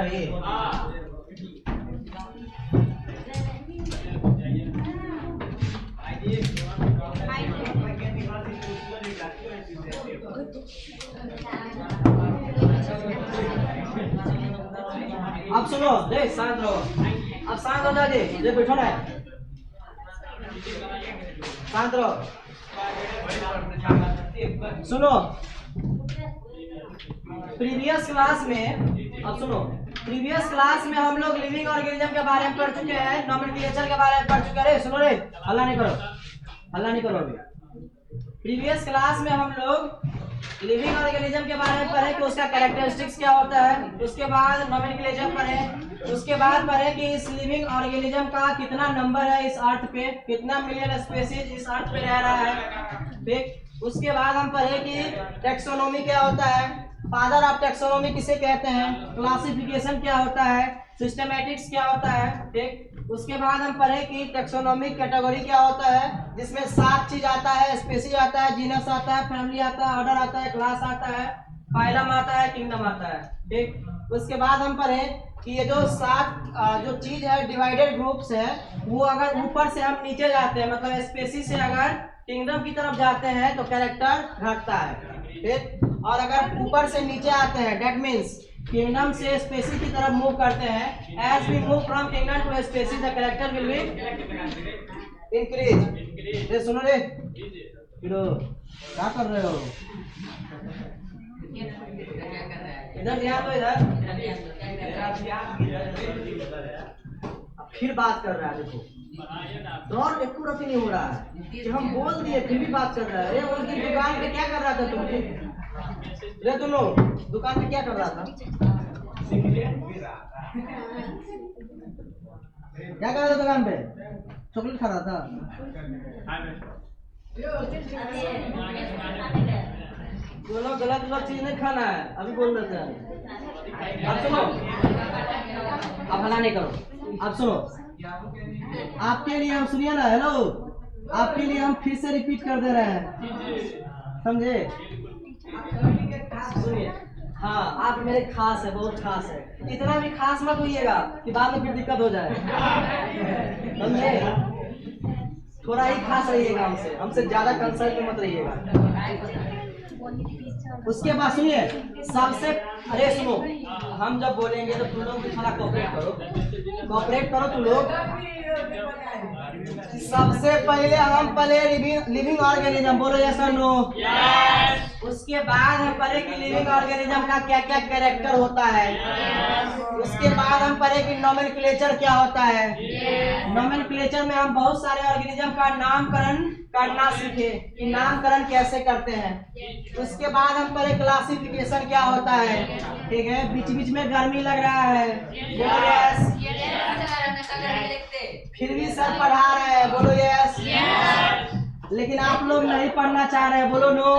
ये। अब सुनो, देख शांत रहो, अब शांत हो जाओ जी, देख बैठो ना, शांत रहो। सुनो, प्रीवियस क्लास में, अब सुनो, प्रीवियस क्लास में हम लोग लिविंग ऑर्गेनिज्म के बारे में पढ़ चुके हैं, नोमेनक्लेचर के बारे में पढ़ चुके हैं। रे सुनो रे, हल्ला नहीं करो, हल्ला नहीं करो अभी। प्रीवियस क्लास में हम लोग लिविंग ऑर्गेनिज्म के बारे में पढ़े कि उसका कैरेक्टरिस्टिक्स क्या होता है, उसके बाद नोमेनक्लेचर पढ़े, उसके बाद पढ़े कि इस लिविंग ऑर्गेनिज्म का कितना नंबर है इस अर्थ पे, कितना मिलियन स्पीशीज इस अर्थ पे रह रहा है। ठीक, उसके बाद हम पढ़े कि टैक्सोनॉमी क्या होता है, फादर ऑफ टैक्सोनॉमी किसे कहते हैं, क्लासिफिकेशन क्या होता है, सिस्टमैटिक्स क्या होता है। ठीक, उसके बाद हम पढ़े कि टैक्सोनॉमिक कैटेगरी क्या होता है, जिसमें 7 चीज आता है, स्पीशीज आता है, जीनस आता है, फैमिली आता है, ऑर्डर आता है, क्लास आता है, फाइलम आता है, किंगडम आता है। ठीक, उसके बाद हम पढ़े कि ये जो 7 जो चीज है डिवाइडेड ग्रुप्स है, वो अगर ऊपर से हम नीचे जाते हैं, मतलब स्पीशीज से अगर किंगडम की तरफ जाते हैं तो कैरेक्टर घटता है। ठीक, और अगर ऊपर से नीचे आते हैं, डेट मीन्स किंगडम से स्पीशीज की तरफ मूव करते हैं, as we move from kingdom to species the character will be increase. ये सुनो रे, फिरो क्या कर रहे हो, इधर ध्यान दो, इधर फिर बात कर रहा है। देखो दौर एक रफी नहीं हो रहा है कि हम बोल दिए फिर भी बात कर रहा है। उस दिन दुकान पे क्या कर रहा था तुम? रे तुम लोग दुकान पे क्या कर रहा था? क्या कर रहा था दुकान पे? चॉकलेट खा रहा था। दोनों गलत गलत चीज नहीं खाना है, अभी बोल देते हैं। अब सुनो, अब हल्ला नहीं करो। अब सुनो, आपके लिए हम, सुनिए ना, हेलो, आपके लिए हम फिर से रिपीट कर दे रहे हैं, समझे? सुनिए, हाँ आप मेरे खास है, बहुत खास है, इतना भी खास मत होइएगा कि बाद में फिर दिक्कत हो जाए, समझे? थोड़ा ही खास रहिएगा, हमसे ज्यादा कंसर्न मत रहिएगा। उसके बाद सुनिए, सबसे, अरे सुनो, हम जब बोलेंगे तो तुम लोग थोड़ा कोऑपरेट करो तुम लोग। सबसे पहले हम पढ़े लिविंग ऑर्गेनिज्म, बोलो यस और नो। उसके बाद हम पढ़े कि लिविंग ऑर्गेनिज्म का क्या क्या कैरेक्टर होता है। उसके बाद हम पढ़े कि नोमेनक्लेचर क्या होता है। नोमेनक्लेचर में हम बहुत सारे ऑर्गेनिज्म का नामकरण करना सीखे कि नामकरण कैसे करते हैं। उसके बाद हम पढ़े क्लासिफिकेशन क्या होता है। ठीक है, बीच बीच में गर्मी लग रहा है, बोलो यस। फिर भी सर पढ़ा रहे हैं, बोलो यस। लेकिन आप लोग नहीं पढ़ना चाह रहे हैं, बोलो नो।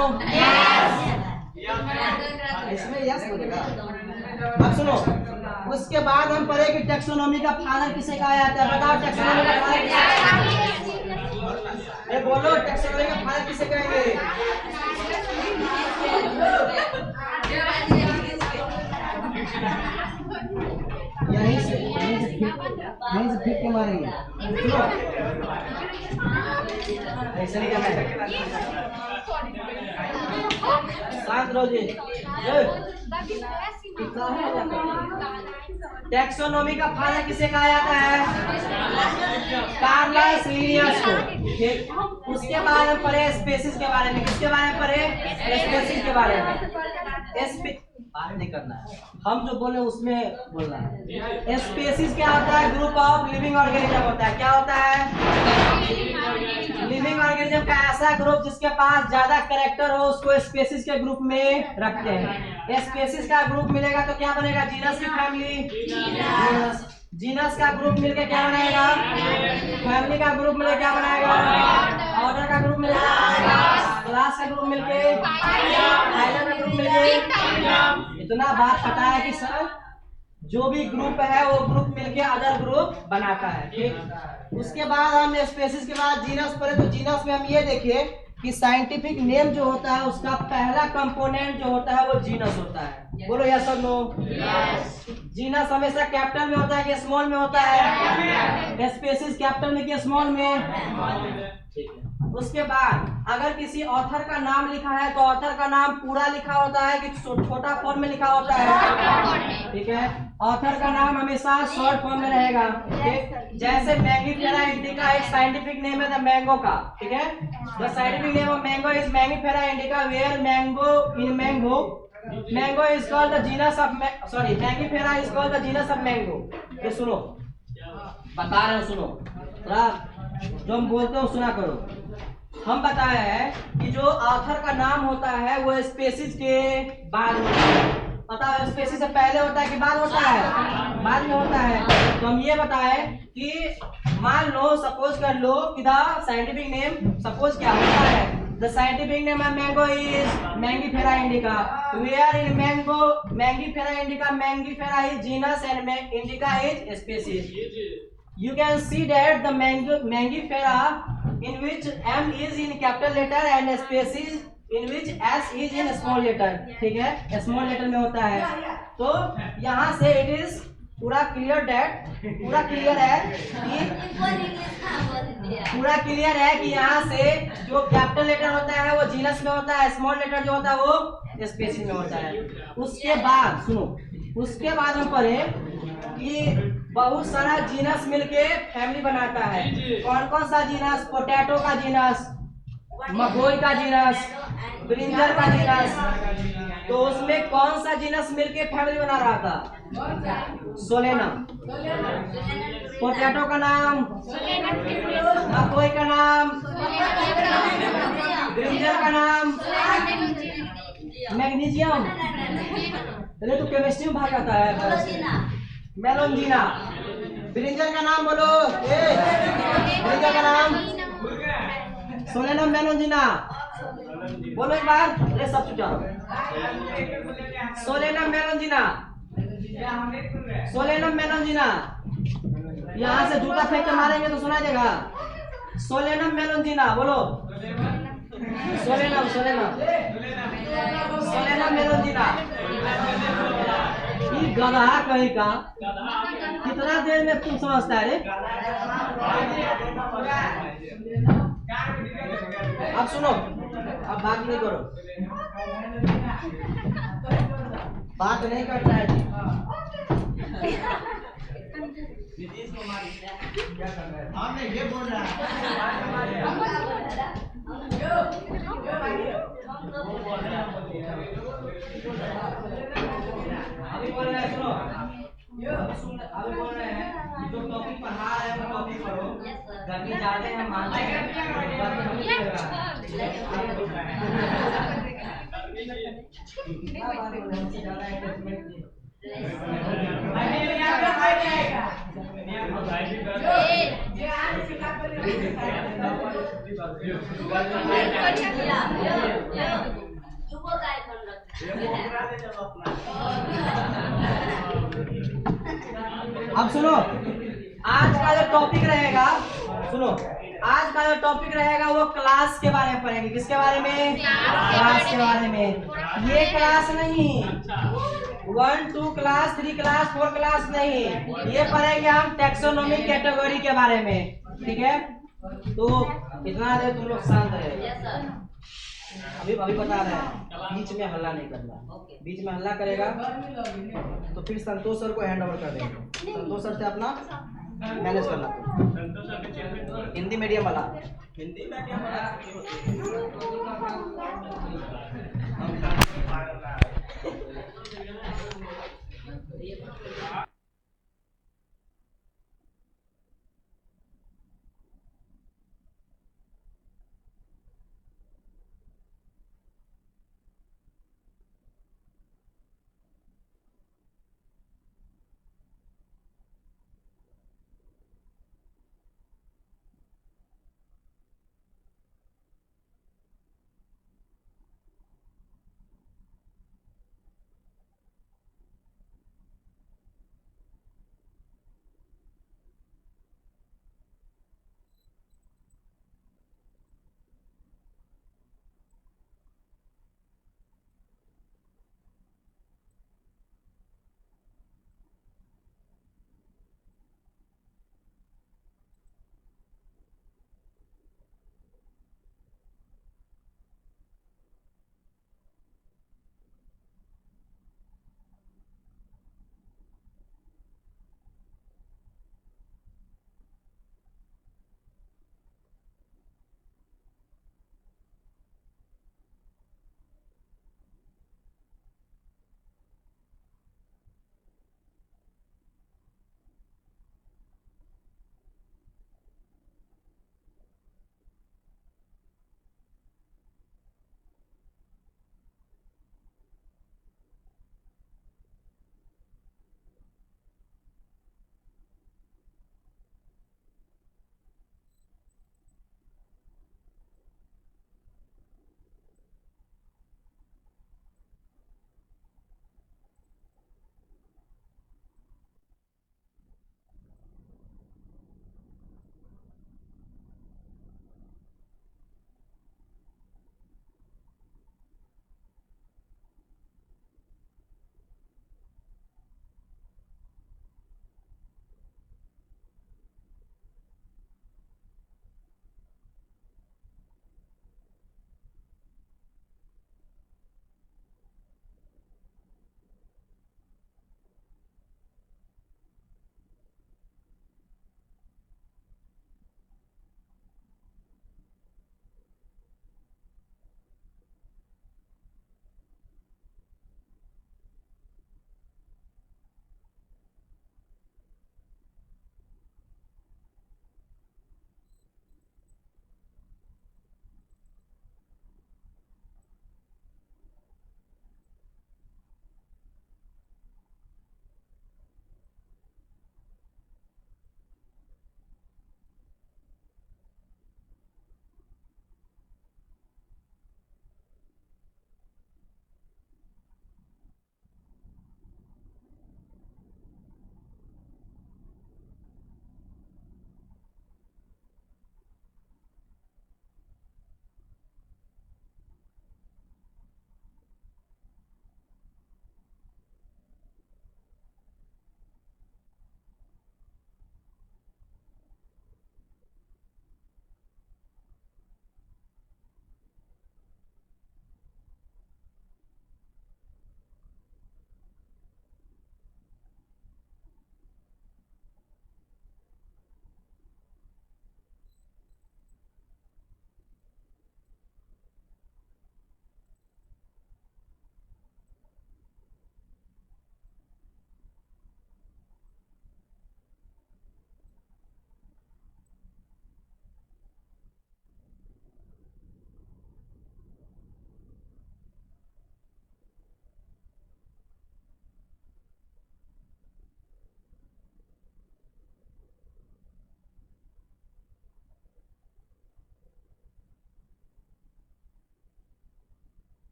इसमें यस बोलेगा। अब सुनो, उसके बाद हम पढ़े कि टैक्सोनॉमी का फादर किसे कहा जाता है, बताओ टैक्सोनॉमी का फादर किसे? अरे बोलो, टैक्सोनॉमी का फादर किसे कहेंगे? यहीं से फिर के मारेंगे, ऐसे नहीं करना है। शांत रहो जी। टैक्सोनॉमी का फादर किसे कहा जाता है? कार्लस लिनियस को। उसके बाद हम पढ़े स्पीशीज के बारे में, किसके बारे में पढ़े? स्पीशीज के बारे में। बात नहीं करना है, हम जो बोले उसमें बोलना है। स्पीशीज क्या होता है? ग्रुप ऑफ लिविंग ऑर्गेनिज्म होता है। क्या होता है? लिविंग ऑर्गेनिज्म का ऐसा ग्रुप जिसके पास ज्यादा कैरेक्टर हो, उसको स्पीशीज के ग्रुप में रखते हैं। स्पीशीज का ग्रुप मिलेगा तो क्या बनेगा? जीनस की फैमिली। जीनस का ग्रुप मिलके क्या बनाएगा? फैमिली का ग्रुप मिलके क्या बनाएगा? ऑर्डर का ग्रुप मिलेगा, क्लास का ग्रुप मिलके, फाइलम का ग्रुप मिलके। इतना बात पता है कि सर जो भी ग्रुप है वो ग्रुप मिलके अदर ग्रुप बनाता है। ठीक, उसके बाद हम स्पीशीज के बाद जीनस पढ़े, तो जीनस में हम ये देखिए कि साइंटिफिक नेम जो होता है उसका पहला कंपोनेंट जो होता है वो जीनस होता है। बोलो यस और नो। जीनस हमेशा कैपिटल में होता है कि स्मॉल में होता है? स्पेसिस कैपिटल में कि स्मॉल में? उसके बाद अगर किसी ऑथर का नाम लिखा है तो ऑथर का नाम पूरा लिखा होता है कि छोटा फॉर्म में लिखा होता है? ठीक है, ऑथर का नाम हमेशा शॉर्ट फॉर्म में रहेगा। ठीक, जैसे मैंगीफेरा इंडिका एक साइंटिफिक नेम है द मैंगो का। ठीक है, the scientific name of mango is Mangifera indica where mango is called the genus of Mangifera is called the genus of mango. ये सुनो, बता रहे हो, सुनो थोड़ा, जो हम बोलते हो सुना करो। हम बताए हैं कि जो ऑथर का नाम होता है वो स्पेसिस के बाद होता है। पता है स्पेसिस से पहले होता है कि बाद होता है? बाद में होता है। तो हम ये बताए कि मान लो, सपोज कर लो कि द साइंटिफिक नेम सपोज क्या होता है, the scientific name of mango is Mangifera indica where in Mangifera indica Mangifera is genus and indica is species. You can see that the Mangifera in which M is in capital letter and species in which S is in small letter। ठीक है, small letter में होता है। तो यहाँ से it is पूरा clear है कि यहाँ से जो कैपिटल लेटर होता है वो जीनस में होता है, स्मॉल लेटर जो होता है वो स्पेसिस में होता है। उसके बाद सुनो, उसके बाद हम पढ़े कि बहुत सारा जीनस मिलके फैमिली बनाता है। कौन कौन सा जीनस? पोटैटो का जीनस, मकोई का जीनस, ब्रिंजल का जीनस। तो उसमें कौन सा जीनस मिलके फैमिली बना रहा था? सोलेनम। पोटैटो का नाम, मकोई का नाम, ब्रिंजल का नाम मैग्नीशियम। तो केमिस्ट्री में भाग आता है। मेलोंजिना। ब्रिंजल का नाम बोलो। ब्रिंजल का नाम सोलेनम मेलोंजिना। बोलो एक बार, अरे सब चुप जाओ। Solanum melongena, solanum melongena. यहाँ से जूता फेंक के मारेंगे तो सुना देगा। सोलेनम मेलोंजिना बोलो। सोलेनम मेलोंजिना। गधा कहीं का, कितना देर में तुम समझता है रे? अब सुनो, अब बात नहीं करो, बात नहीं करता है जी। नीतीश कुमार क्या कर रहा है? आपने ये बोल रहा है अभी बोल रहे हैं, सुनो, अभी बोल रहे हैं जो टॉपिक पढ़ा रहे हैं वो टॉपिक पढ़ो। गर्मी ज्यादा है, मानते हैं। अब सुनो, आज का जो टॉपिक रहेगा, सुनो, आज का जो टॉपिक रहेगा वो क्लास के बारे में पढ़ेंगे। किसके बारे में? क्लास के बारे में। ये क्लास नहीं, 1 2 क्लास 3 क्लास 4 क्लास नहीं, ये पढ़ेंगे हम टैक्सोनॉमिक कैटेगरी के बारे में। ठीक है, तो इतना देर तुम लोग शांत रहे। अभी बता रहे हैं, बीच में हल्ला नहीं करना। बीच में हल्ला करेगा तो फिर संतोष सर को हैंड ओवर कर देंगे। संतोष सर से अपना मैनेज करना। हिंदी मीडियम वाला, हिंदी मीडियम वाला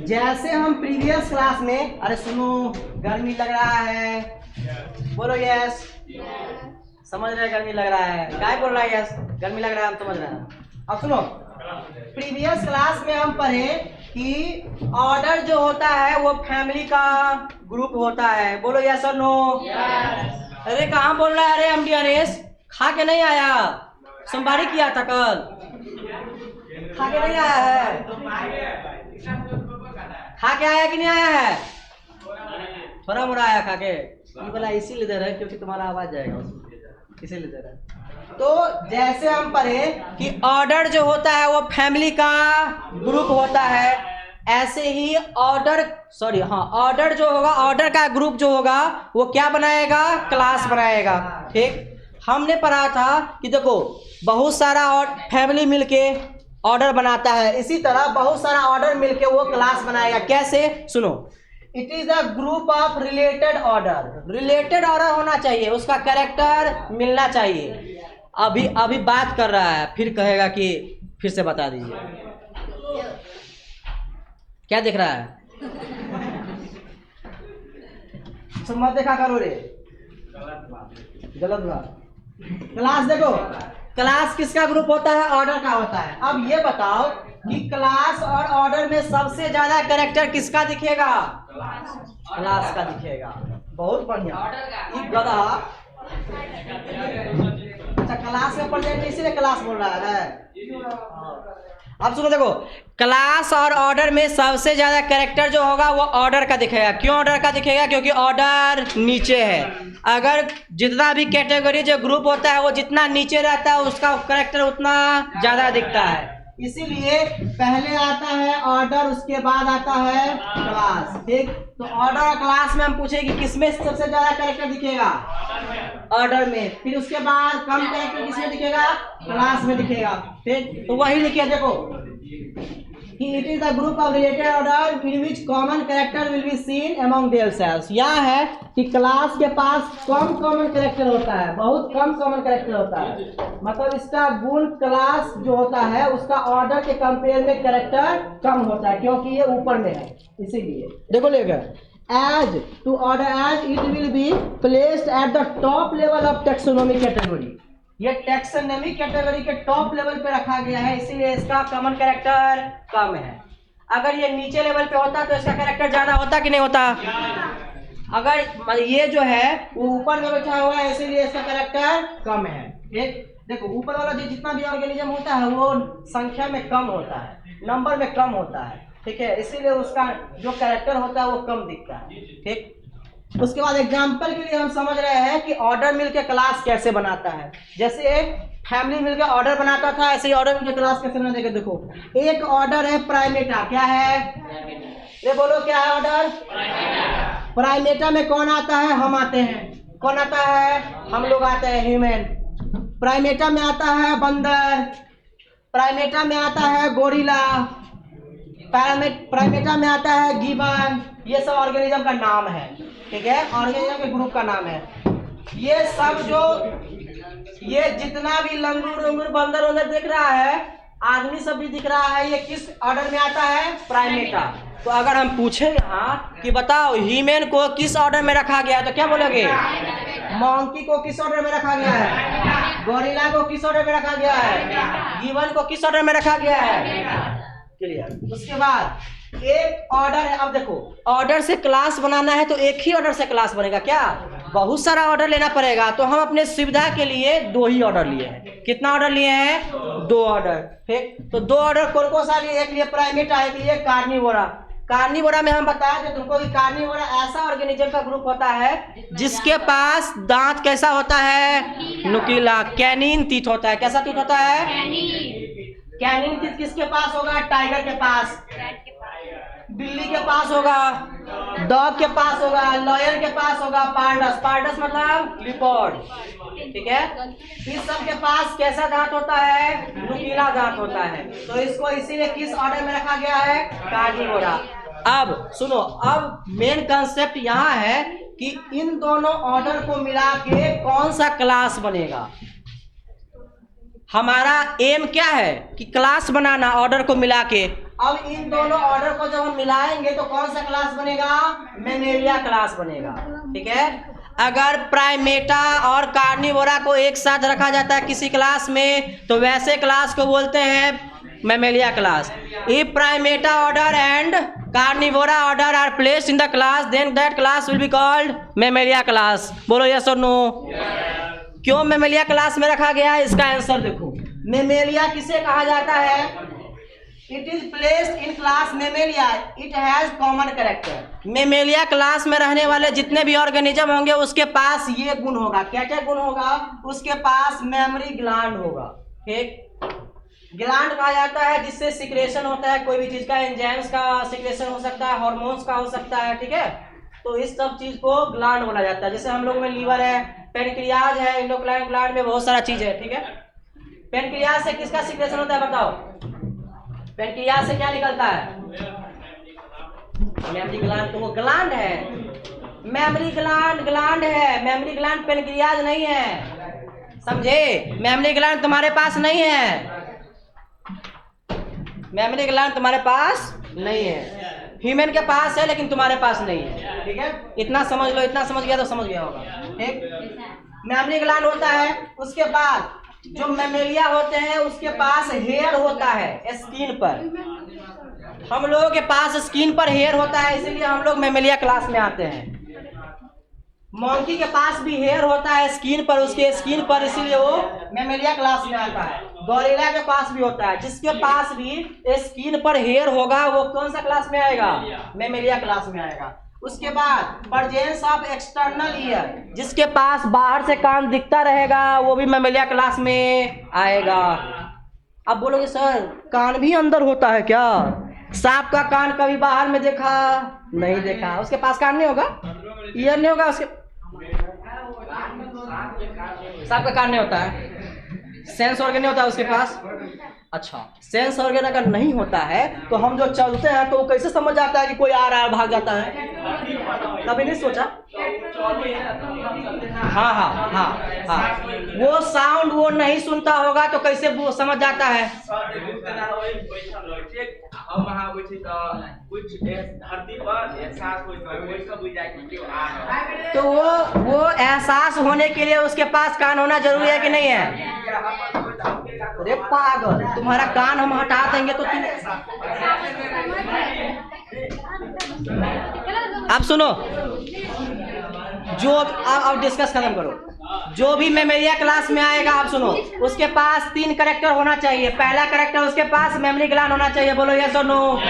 जैसे हम प्रीवियस क्लास में, अरे सुनो, गर्मी लग रहा है, बोलो यस। समझ रहे गर्मी लग रहा है, क्या बोल रहा है यस, गर्मी लग रहा है, हम समझ रहे हैं। अब सुनो, प्रीवियस क्लास में हम पढ़े कि ऑर्डर जो होता है वो फैमिली का ग्रुप होता है, बोलो यस और नो। अरे कहाँ बोल रहा है, अरे एमडी अरेश खा के नहीं आया, सोमवारी किया था कल, खा के नहीं आया है, खा के आया कि नहीं आया है, थोड़ा मोड़ा आया खा के, बोला इसीलिए दे रहे क्योंकि तुम्हारा आवाज जाएगा उसमें, इसीलिए दे रहे। तो जैसे हम पढ़े कि ऑर्डर जो होता है वो फैमिली का ग्रुप होता है, ऐसे ही ऑर्डर जो होगा, ऑर्डर का ग्रुप जो होगा वो क्या बनाएगा, क्लास बनाएगा। ठीक, हमने पढ़ा था कि देखो बहुत सारा फैमिली मिलके ऑर्डर बनाता है, इसी तरह बहुत सारा ऑर्डर मिलके वो क्लास बनाएगा। कैसे, सुनो, it is a group of related order. Related order होना चाहिए, उसका कैरेक्टर मिलना चाहिए। अभी बात कर रहा है, फिर कहेगा कि फिर से बता दीजिए, क्या देख रहा है, सब मत देखा करो रे, गलत बात। क्लास देखो, क्लास किसका ग्रुप होता है, ऑर्डर का होता है। अब ये बताओ कि क्लास और ऑर्डर में सबसे ज्यादा कैरेक्टर किसका दिखेगा, क्लास का दिखेगा। बहुत बढ़िया, ये गधा। अच्छा, क्लास में पढ़ जाए इसीलिए क्लास बोल रहा है। अब सुनो, देखो क्लास और ऑर्डर में सबसे ज्यादा कैरेक्टर जो होगा वो ऑर्डर का दिखेगा। क्यों ऑर्डर का दिखेगा, क्योंकि ऑर्डर नीचे है। अगर जितना भी कैटेगरी जो ग्रुप होता है वो जितना नीचे रहता है उसका कैरेक्टर उतना ज्यादा दिखता है। इसीलिए पहले आता है ऑर्डर, उसके बाद आता है क्लास। ठीक, तो ऑर्डर और क्लास में हम पूछे कि किसमें सबसे ज्यादा कैरेक्टर दिखेगा, ऑर्डर में। फिर उसके बाद कम कैरेक्टर किसमें दिखेगा, क्लास में दिखेगा। ठीक, तो वही लिखिए, देखो कि it is the group of related order in which common character will be seen among theirselves. यह है कि क्लास के पास कम कॉमन कैरेक्टर होता है, बहुत कम कॉमन कैरेक्टर होता है। मतलब इसका गुण क्लास जो होता है उसका ऑर्डर के कंपेयर में कैरेक्टर कम होता है, क्योंकि ये ऊपर में है। इसीलिए देखो लेगा as to order as it will be placed at the top level of taxonomy category. ये टैक्सोनॉमी कैटेगरी के टॉप लेवल पे रखा गया है, इसीलिए इसका कॉमन कैरेक्टर कम है। अगर ये नीचे लेवल पे होता तो इसका कैरेक्टर ज्यादा होता कि नहीं होता। अगर ये जो है वो ऊपर में बैठा हुआ है, इसीलिए इसका कैरेक्टर कम है। ठीक, देखो ऊपर वाला जो जितना भी ऑर्गेनिज्म होता है वो संख्या में कम होता है, नंबर में कम होता है। ठीक है, इसीलिए उसका जो कैरेक्टर होता है वो कम दिखता है। ठीक, उसके बाद एग्जाम्पल के लिए हम समझ रहे हैं कि ऑर्डर मिलके क्लास कैसे बनाता है। जैसे फैमिली मिलकर ऑर्डर बनाता था, ऐसे ही ऑर्डर मिलकर क्लास कैसे बनाएगा। देखो एक ऑर्डर है प्राइमेटा, क्या है, ये बोलो क्या है ऑर्डर, प्राइमेटा में कौन आता है, हम आते हैं। कौन आता है, हम लोग आते हैं, ह्यूमन। प्राइमेटा में आता है बंदर, प्राइमेटा में आता है गोरिल्ला, प्राइमेटा में आता है गिबन। ये सब ऑर्गेनिज्म का नाम है। ठीक है, ऑर्गेनिज्म के ग्रुप का नाम है। ये सब जो ये जितना भी लंगूर लंगूर बंदर वंदर दिख रहा है, आदमी सब भी दिख रहा है, ये किस ऑर्डर में आता है, प्राइमेटा। तो अगर हम पूछे यहाँ कि बताओ ह्यूमन को किस ऑर्डर में रखा गया है, तो क्या बोलोगे, मंकी को किस ऑर्डर में रखा गया है, गोरिल्ला को किस ऑर्डर में रखा गया है, गिबन को किस ऑर्डर में रखा गया है। क्लियर। उसके बाद एक ऑर्डर है। अब देखो ऑर्डर से क्लास बनाना है तो एक ही ऑर्डर से क्लास बनेगा क्या, बहुत सारा ऑर्डर लेना पड़ेगा। तो हम अपने सुविधा के लिए 2 ही ऑर्डर लिए हैं। कितना ऑर्डर लिए हैं, 2 ऑर्डर। ठीक, तो 2 ऑर्डर कौन कौन सा लिए, एक लिए प्राइमेटा, एक लिए कार्निवोरा। कार्निवोरा में हम बताया थे तुमको कि कार्निवोरा ऐसा ऑर्गेनिज्म का ग्रुप होता है जिसके पास दांत कैसा होता है, नुकीला, कैनिन टीथ होता है। कैसा टीथ होता है, कैनिन टीथ किसके पास होगा, टाइगर के पास, बिल्ली के पास होगा, डॉग के पास होगा, लॉयन के पास होगा, पार्डस, पार्डस मतलब लिपर्ड। ठीक है, इस सब के पास कैसा दांत होता है, नुकीला दांत होता है। तो इसको इसीलिए किस ऑर्डर में रखा गया है, कार्निवोरा। अब सुनो, अब मेन कंसेप्ट यहाँ है कि इन दोनों ऑर्डर को मिला के कौन सा क्लास बनेगा। हमारा एम क्या है कि क्लास बनाना ऑर्डर को मिला के। अब इन दोनों ऑर्डर को जब हम मिलाएंगे तो कौन सा क्लास बनेगा? मेमेलिया क्लास बनेगा। ठीक है, अगर प्राइमेटा और कार्निवोरा को एक साथ रखा जाता है किसी क्लास में तो वैसे क्लास को बोलते हैं Mammalia class. If Primata order and Carnivora order are placed in the class then that class will be called Mammalia class. बोलो यस और नो। क्यों मेमेलिया क्लास में रखा गया है? इसका आंसर देखो। मेमेलिया किसे कहा जाता है? It is placed in class Mammalia, it has common character. Mammalia class में रहने वाले जितने भी ऑर्गेनिज्म होंगे उसके पास ये गुण होगा। क्या क्या गुण होगा? उसके पास मेमोरी ग्लैंड होगा। ठीक, ग्लैंड कहा जाता है जिससे सिक्रेशन होता है कोई भी चीज का, एंजाइम्स का सिक्रेशन हो सकता है, हार्मोन्स का हो सकता है। ठीक है, तो इस सब चीज को ग्लैंड बोला जाता है। जैसे हम लोग में लीवर है, पेनक्रियाज है, एंडोक्राइन ग्लैंड में बहुत सारा चीज है। ठीक है, पेनक्रियाज से किसका सिक्रेशन होता है बताओ? पेनक्रियाज से क्या निकलता है? Memory gland. तो वो ग्लैंड है, मेमोरी ग्लैंड है। मेमोरी ग्लैंड पेनक्रियाज नहीं है, समझे? मेमोरी ग्लैंड तुम्हारे पास नहीं है, मेमोरी ग्लैंड तुम्हारे पास नहीं है। ह्यूमन के पास है लेकिन तुम्हारे पास नहीं है। ठीक है, इतना समझ लो, इतना समझ गया तो समझ गया होगा। ठीक, मेमोरी ग्लैंड होता है। उसके बाद जो मेमेलिया होते हैं उसके पास हेयर होता है स्किन पर। हम लोगों के पास स्किन पर हेयर होता है इसीलिए हम लोग मेमेलिया क्लास में आते हैं। मंकी के पास भी हेयर होता है स्किन पर, उसके स्किन पर, इसीलिए वो मेमेलिया क्लास में आता है। गोरिल्ला के पास भी होता है, जिसके पास भी स्किन पर हेयर होगा वो कौन सा क्लास में आएगा? मेमेलिया क्लास में आएगा। उसके बाद प्रेजेंस ऑफ एक्सटर्नल ईयर, जिसके पास बाहर से कान दिखता रहेगा वो भी मेमेलिया क्लास में आएगा। अब बोलोगे सर कान भी अंदर होता है क्या? सांप का कान कभी बाहर में देखा? नहीं देखा। उसके पास कान नहीं होगा, ईयर नहीं होगा उसके। सांप का कान नहीं होता है, सेंस ऑर्गन नहीं होता है उसके पास। अच्छा, सेंस ऑर्गन अगर नहीं होता है तो हम जो चलते हैं तो वो कैसे समझ जाता है कि कोई आ रहा है भाग जाता है? कभी नहीं सोचा? हाँ हाँ हाँ हाँ, वो साउंड वो नहीं सुनता होगा तो कैसे वो समझ जाता है? तो वो एहसास होने के लिए उसके पास कान होना जरूरी है कि नहीं है? अरे पागल, तुम्हारा कान हम हटा देंगे तो तुम। अब सुनो, जो अब डिस्कस खत्म करो। जो भी मेमेलिया क्लास में आएगा आप सुनो, उसके पास 3 कैरेक्टर होना चाहिए। पहला कैरेक्टर उसके पास मेमोरी ग्लैंड होना चाहिए। बोलो यस और नो।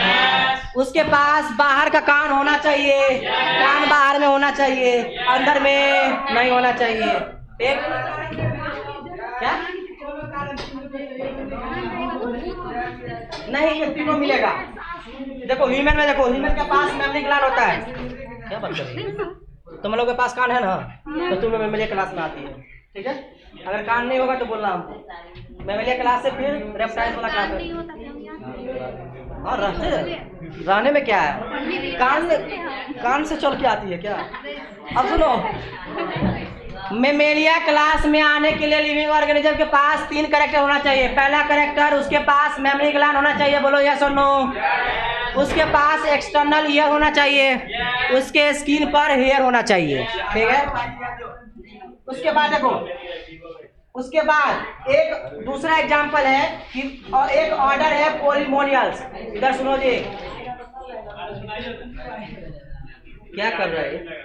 उसके पास बाहर का कान होना चाहिए, कान बाहर में होना चाहिए, अंदर में नहीं होना चाहिए। ठीक, क्या नहीं, ये तीनों मिलेगा। देखो ह्यूमन में, देखो ह्यूमन के पास मेमोरी ग्लैंड होता है। क्या बात कर रही है? तुम लोग के पास कान है ना, तो तुम लोग मेमोलिया क्लास में आती है। ठीक है, अगर कान नहीं होगा तो बोलना हमको। मेमोलिया क्लास से फिर रेप्टाइल्स वाला क्लास है। हाँ, रहने में क्या है? कान से चल के आती है क्या? अब सुनो, मेमेलिया क्लास में आने के लिए लिविंग ऑर्गेनिज्म के पास 3 कैरेक्टर होना चाहिए। पहला कैरेक्टर उसके पास मेमोरी ग्लैंड होना चाहिए। बोलो यस और नो। उसके पास एक्सटर्नल ईयर होना चाहिए, उसके स्किन पर हेयर होना चाहिए। ठीक है, उसके बाद देखो, उसके बाद एक दूसरा एग्जांपल है कि एक ऑर्डर है पोलिमोनियल्स। इधर सुनो जी, क्या कर रहे हैं?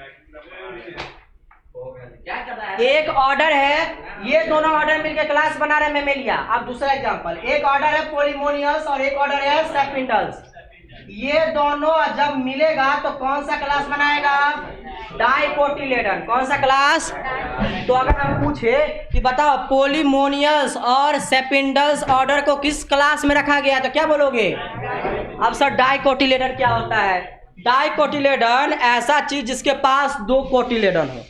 एक ऑर्डर है, ये दोनों ऑर्डर मिलकर क्लास बना रहे हैं मेमेलिया। अब दूसरा एग्जांपल, एक ऑर्डर है पोलिमोनियल्स और एक ऑर्डर है सेपिंडल्स। ये दोनों जब मिलेगा तो कौन सा क्लास बनाएगा? डाइकोटिलेडन। कौन सा क्लास? तो अगर हम पूछे कि बताओ पोलिमोनियल्स और सेपिंडल्स ऑर्डर को किस क्लास में रखा गया तो क्या बोलोगे? अब सर डाइकोटिलेडन क्या होता है? डाइकोटिलेडन ऐसा चीज जिसके पास 2 कोटिलेडन हो।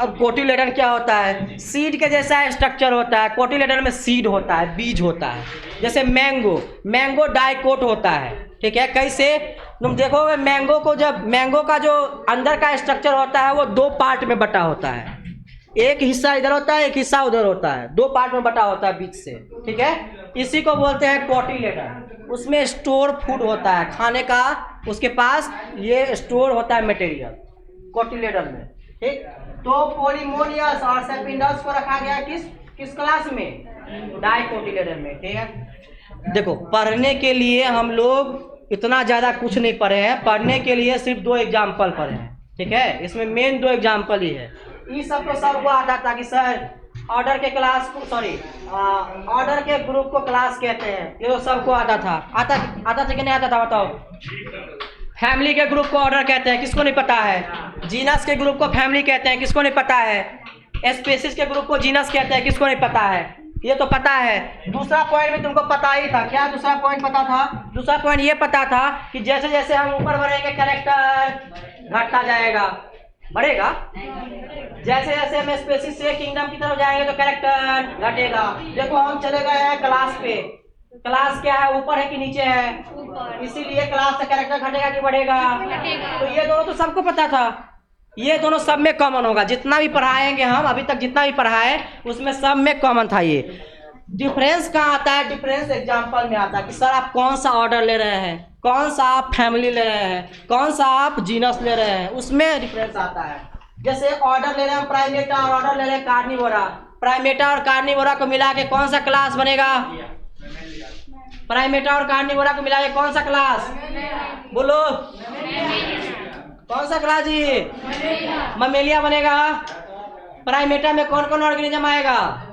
अब कोटिलेडन क्या होता है? सीड के जैसा स्ट्रक्चर होता है। कोटिलेडन में सीड होता है, बीज होता है। जैसे मैंगो डाइकोट होता है। ठीक है, कैसे? तुम देखोगे मैंगो को, जब मैंगो का जो अंदर का स्ट्रक्चर होता है वो 2 पार्ट में बटा होता है। एक हिस्सा इधर होता है, एक हिस्सा उधर होता है, दो पार्ट में बटा होता है बीच से, ठीक है। इसी को बोलते हैं कोटिलेडन। उसमें स्टोर फूड होता है खाने का, उसके पास ये स्टोर होता है मटेरियल कोटिलेडन में, ठीक। तो पोलिमोनियस और सेपिंडस को रखा गया किस क्लास में? डाइकोटिलेडन में, ठीक है। देखो पढ़ने के लिए हम लोग इतना ज़्यादा कुछ नहीं पढ़े हैं, पढ़ने के लिए सिर्फ 2 एग्जाम्पल पढ़े हैं, ठीक है। इसमें मेन 2 एग्जाम्पल ही है। ये सब तो सबको आता था कि सर ऑर्डर के क्लास को ऑर्डर के ग्रुप को क्लास कहते हैं, ये तो सबको आता था। आता था कि नहीं आता था बताओ? फैमिली के ग्रुप को ऑर्डर कहते हैं, किसको नहीं पता है? जीनस के ग्रुप को फैमिली कहते हैं, किसको नहीं पता है? स्पीशीज के ग्रुप को जीनस कहते हैं, किसको नहीं पता है? ये तो पता है। दूसरा पॉइंट भी तुमको पता ही था। क्या दूसरा पॉइंट पता था? दूसरा पॉइंट ये पता था कि जैसे जैसे हम ऊपर बढ़ेंगे कैरेक्टर घटता जाएगा, बढ़ेगा। जैसे जैसे हम स्पीशीज से किंगडम की तरफ जाएंगे तो कैरेक्टर घटेगा। देखो हम चले गए हैं क्लास पे, क्लास क्या है, ऊपर है कि नीचे है? इसीलिए क्लास से कैरेक्टर घटेगा कि बढ़ेगा? तो ये दोनों तो सबको पता था, ये दोनों सब में कॉमन होगा। जितना भी पढ़ाएंगे हम अभी तक, जितना भी पढ़ाए उसमें सब में कॉमन था। ये डिफरेंस कहाँ आता है? डिफरेंस एग्जाम्पल में आता है कि सर आप कौन सा ऑर्डर ले रहे हैं, कौन सा आप फैमिली ले रहे हैं, कौन सा आप जीनस ले रहे हैं, उसमें डिफरेंस आता है। जैसे ऑर्डर ले रहे हैं प्राइमेटा और ऑर्डर ले रहे हैं कार्निवोरा। प्राइमेटा और कार्निवोरा को मिला के कौन सा क्लास बनेगा? प्राइमेटा और कार्निवोरा को मिला के कौन सा क्लास? बोलो कौन सा क्लास जी? ममेलिया बनेगा। प्राइमेटा में कौन कौन ऑर्गेनिज्म आएगा?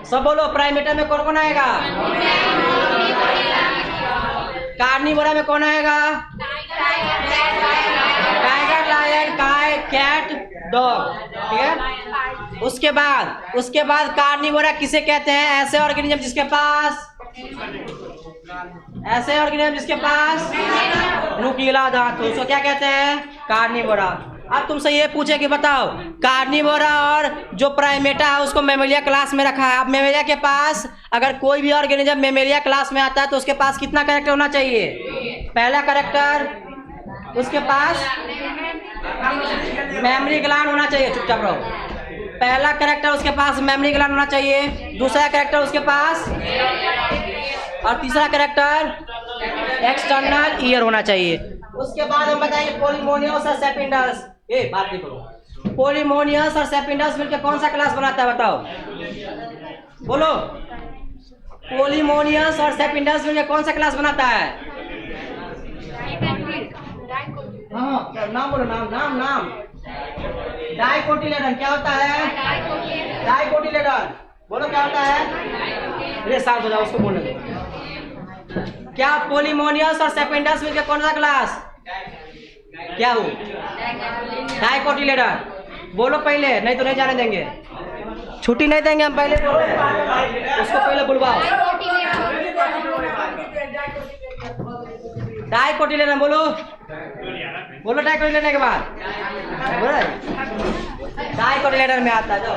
सब बोलो, प्राइमेटा में कौन कौन आएगा? कार्निवोरा में कौन आएगा? टाइगर, लायन, काय, कैट, डॉग, ठीक है। उसके बाद कार्निवोरा किसे कहते हैं? ऐसे ऑर्गेनिज्म जिसके पास नुकीला दांत हो, उसको क्या कहते हैं? कार्निवोरा। अब तुमसे ये पूछे कि बताओ कार्निवोरा और जो प्राइमेटा है उसको मेमेलिया क्लास में रखा है। अब मेमेलिया के पास अगर कोई भी ऑर्गेनिज्म मेमेलिया क्लास में आता है तो उसके पास कितना कैरेक्टर होना चाहिए? पहला कैरेक्टर, उसके पास मेमोरी ग्लैंड होना चाहिए। चुपचाप रहो। पहला कैरेक्टर उसके पास मेमोरी ग्लैंड होना चाहिए, दूसरा कैरेक्टर उसके पास, और तीसरा कैरेक्टर एक्सटर्नल ईयर होना चाहिए। उसके बाद हम बताएंगे पोलिमोनियस और सेपिंडस। बात नहीं करो। पोलिमोनियस और सेपिंडस मिलकर कौन सा क्लास बनाता है बताओ? बोलो। पोलिमोनियस और सेपिंडस मिलकर कौन सा क्लास बनाता है? हाँ नाम बोलो, नाम। डाइकोटिलेडन क्या होता है? डाइकोटिलेडन बोलो क्या होता है? अरे साथ हो जाओ, उसको बोलने दो। क्या पोलिमोनियस और सेपिंडस मिलकर कौन सा क्लास क्या हो? डाइकोटिलेडन। बोलो पहले, नहीं तो नहीं जाने देंगे, छुट्टी नहीं देंगे हम। पहले बोलो, उसको पहले बुलवाओ। डाइकोटिलेडन बोलो, डाइकोटिलेडन के बाद बोलो डाइकोटिलेडन में आता है। जो